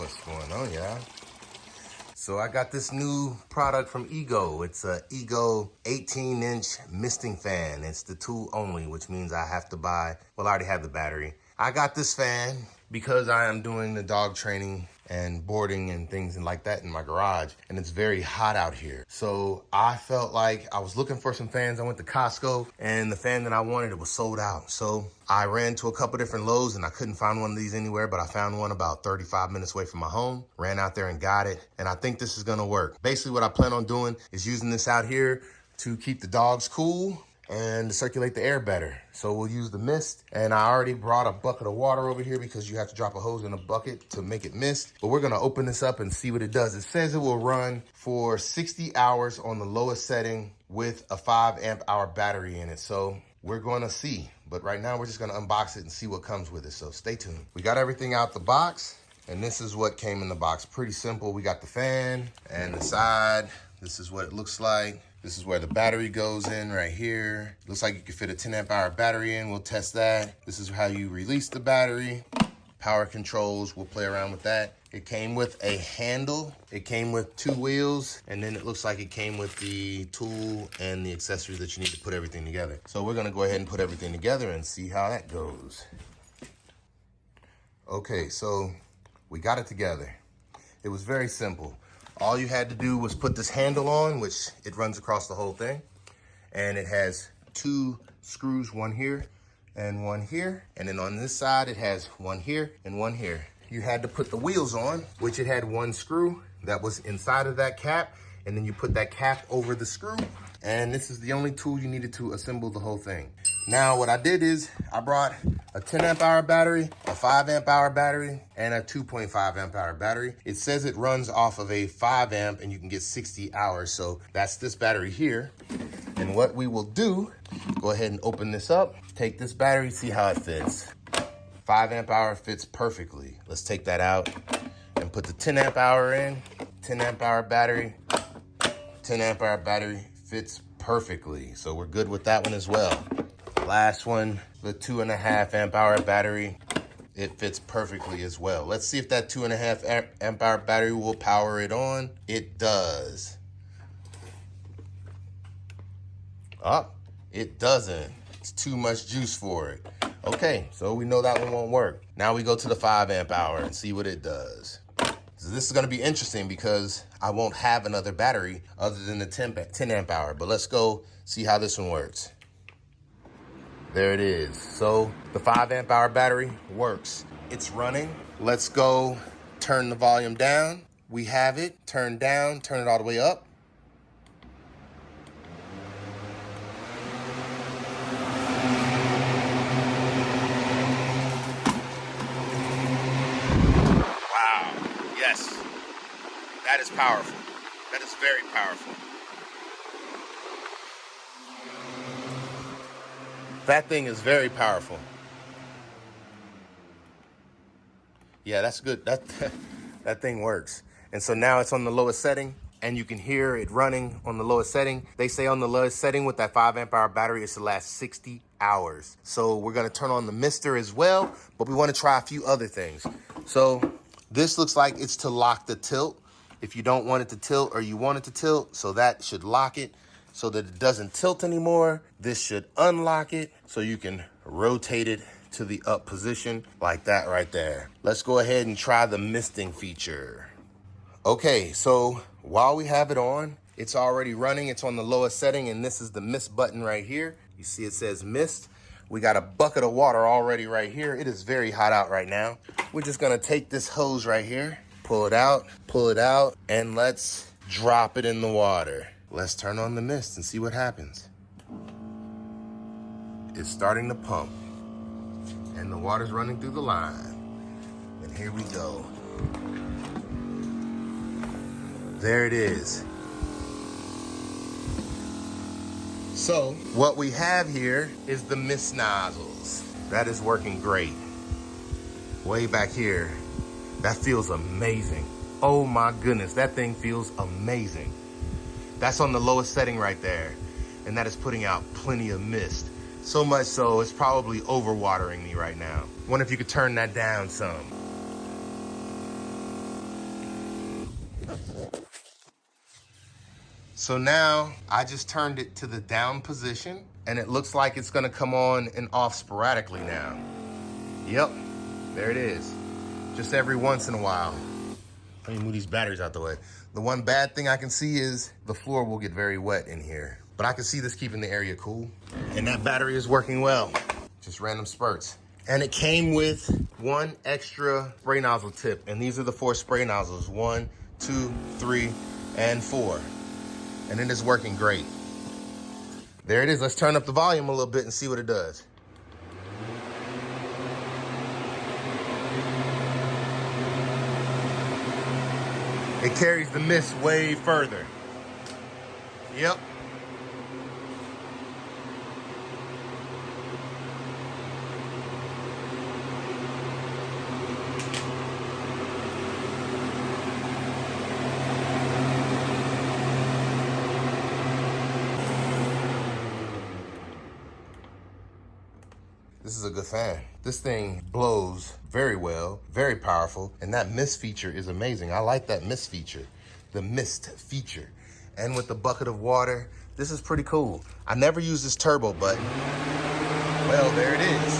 What's going on, y'all? So I got this new product from Ego. It's a Ego 18-inch misting fan. It's the tool only, which means I have to buy, well, I already have the battery. I got this fan because I am doing the dog training and boarding and things like that in my garage, and it's very hot out here. So I felt like I was looking for some fans. I went to Costco, and the fan that I wanted, it was sold out. So I ran to a couple different Lowe's, and I couldn't find one of these anywhere, but I found one about 35 minutes away from my home, ran out there and got it, and I think this is gonna work. Basically what I plan on doing is using this out here to keep the dogs cool and to circulate the air better. So we'll use the mist, and I already brought a bucket of water over here because you have to drop a hose in a bucket to make it mist. But we're gonna open this up and see what it does. It says it will run for 60 hours on the lowest setting with a 5 amp hour battery in it. So we're gonna see, but right now we're just gonna unbox it and see what comes with it. So stay tuned. We got everything out the box, and this is what came in the box. Pretty simple. We got the fan and the side. This is what it looks like. This is where the battery goes in right here. Looks like you can fit a 10 amp hour battery in. We'll test that. This is how you release the battery. Power controls, we'll play around with that. It came with a handle. It came with 2 wheels, and then it looks like it came with the tool and the accessories that you need to put everything together. So we're gonna go ahead and put everything together and see how that goes. Okay, so we got it together. It was very simple. All you had to do was put this handle on, which it runs across the whole thing. And it has 2 screws, one here and one here. And then on this side, it has one here and one here. You had to put the wheels on, which it had 1 screw that was inside of that cap. And then you put that cap over the screw. And this is the only tool you needed to assemble the whole thing. Now, what I did is I brought a 10 amp hour battery, a 5 amp hour battery, and a 2.5 amp hour battery. It says it runs off of a 5 amp and you can get 60 hours. So that's this battery here. And what we will do, go ahead and open this up, take this battery, see how it fits. 5 amp hour fits perfectly. Let's take that out and put the 10 amp hour in. 10 amp hour battery, 10 amp hour battery fits perfectly. So we're good with that one as well. Last one, the 2.5 amp hour battery, it fits perfectly as well. Let's see if that 2.5 amp hour battery will power it on. It does. Oh, it doesn't. It's too much juice for it. Okay, so we know that one won't work. Now we go to the 5 amp hour and see what it does. So this is gonna be interesting because I won't have another battery other than the 10 amp hour, but let's go see how this one works. There it is. So the 5 amp hour battery works. It's running. Let's go turn the volume down. We have it turned down, turn it all the way up. Wow, yes, that is powerful. That is very powerful. That thing is very powerful. Yeah, that's good. That thing works. And so now it's on the lowest setting, and you can hear it running on the lowest setting. They say on the lowest setting with that 5 amp hour battery, it's to last 60 hours. So we're gonna turn on the mister as well, but we wanna try a few other things. So this looks like it's to lock the tilt. If you don't want it to tilt or you want it to tilt, so that should lock it so that it doesn't tilt anymore. This should unlock it so you can rotate it to the up position like that right there. Let's go ahead and try the misting feature. Okay, so while we have it on, it's already running. It's on the lowest setting, and this is the mist button right here. You see it says mist. We got a bucket of water already right here. It is very hot out right now. We're just gonna take this hose right here, pull it out, and let's drop it in the water. Let's turn on the mist and see what happens. It's starting to pump, and the water's running through the line. And here we go. There it is. So what we have here is the mist nozzles. That is working great. Way back here, that feels amazing. Oh my goodness, that thing feels amazing. That's on the lowest setting right there. And that is putting out plenty of mist. So much so, it's probably overwatering me right now. Wonder if you could turn that down some. So now I just turned it to the down position and it looks like it's gonna come on and off sporadically now. Yep, there it is. Just every once in a while. Let me move these batteries out the way. The one bad thing I can see is the floor will get very wet in here, but I can see this keeping the area cool. And that battery is working well. Just random spurts. And it came with one extra spray nozzle tip. And these are the 4 spray nozzles. 1, 2, 3, and 4. And it is working great. There it is. Let's turn up the volume a little bit and see what it does. It carries the mist way further. Yep. This is a good fan. This thing blows very well, very powerful, and that mist feature is amazing. I like that mist feature, the mist feature. And with the bucket of water, this is pretty cool. I never use this turbo button. Well, there it is.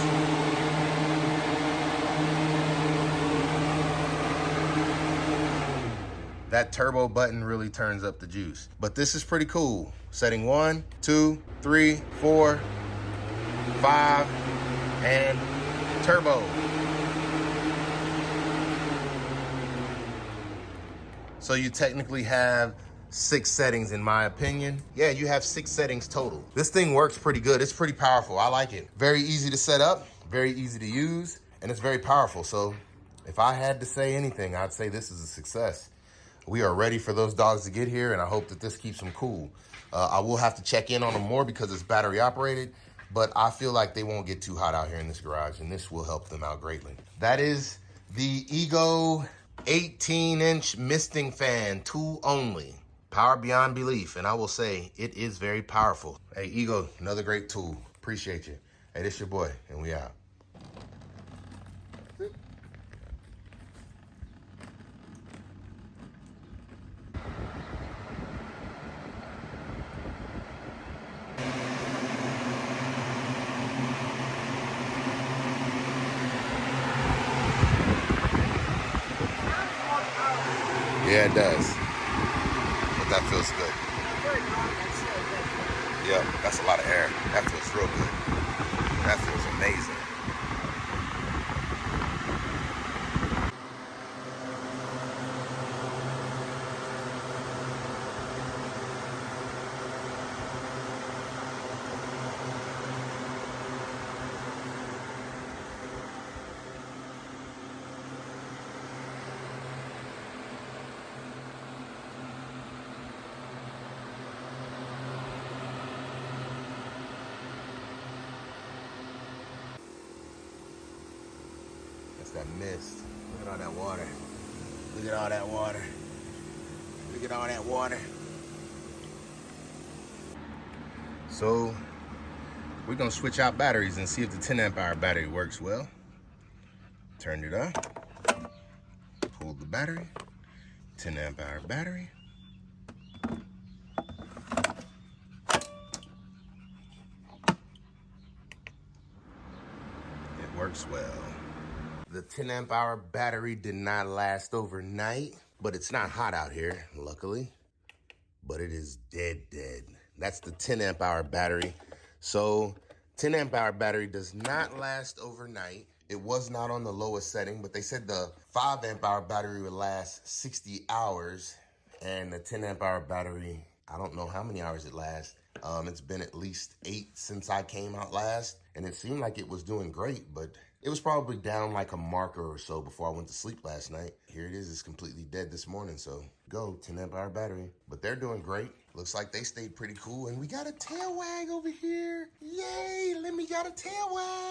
That turbo button really turns up the juice. But this is pretty cool. Setting 1, 2, 3, 4, 5, and turbo. So you technically have 6 settings in my opinion. Yeah, you have 6 settings total. This thing works pretty good. It's pretty powerful. I like it. Very easy to set up, very easy to use, and it's very powerful. So if I had to say anything, I'd say this is a success. We are ready for those dogs to get here, and I hope that this keeps them cool. I will have to check in on them more because it's battery operated, but I feel like they won't get too hot out here in this garage, and this will help them out greatly. That is the Ego 18-inch misting fan, tool only. Power beyond belief, and I will say it is very powerful. Hey, Ego, another great tool. Appreciate you. Hey, this your boy, and we out. Yeah, it does. But that feels good. Yeah, that's a lot of air. That feels real good. That feels amazing. That's that mist. Look at all that water. Look at all that water. Look at all that water. So we're gonna switch out batteries and see if the 10 amp hour battery works well. Turned it on. Pulled the battery. 10 amp hour battery. It works well. The 10 amp hour battery did not last overnight, but it's not hot out here, luckily. But it is dead. That's the 10 amp hour battery. So 10 amp hour battery does not last overnight. It was not on the lowest setting, but they said the 5 amp hour battery would last 60 hours. And the 10 amp hour battery, I don't know how many hours it lasts. It's been at least 8 since I came out last, and it seemed like it was doing great, but it was probably down like a marker or so before I went to sleep last night. Here it is, it's completely dead this morning, so go, 10 amp hour battery. But they're doing great. Looks like they stayed pretty cool, and we got a tail wag over here. Yay, Lemmy got a tail wag.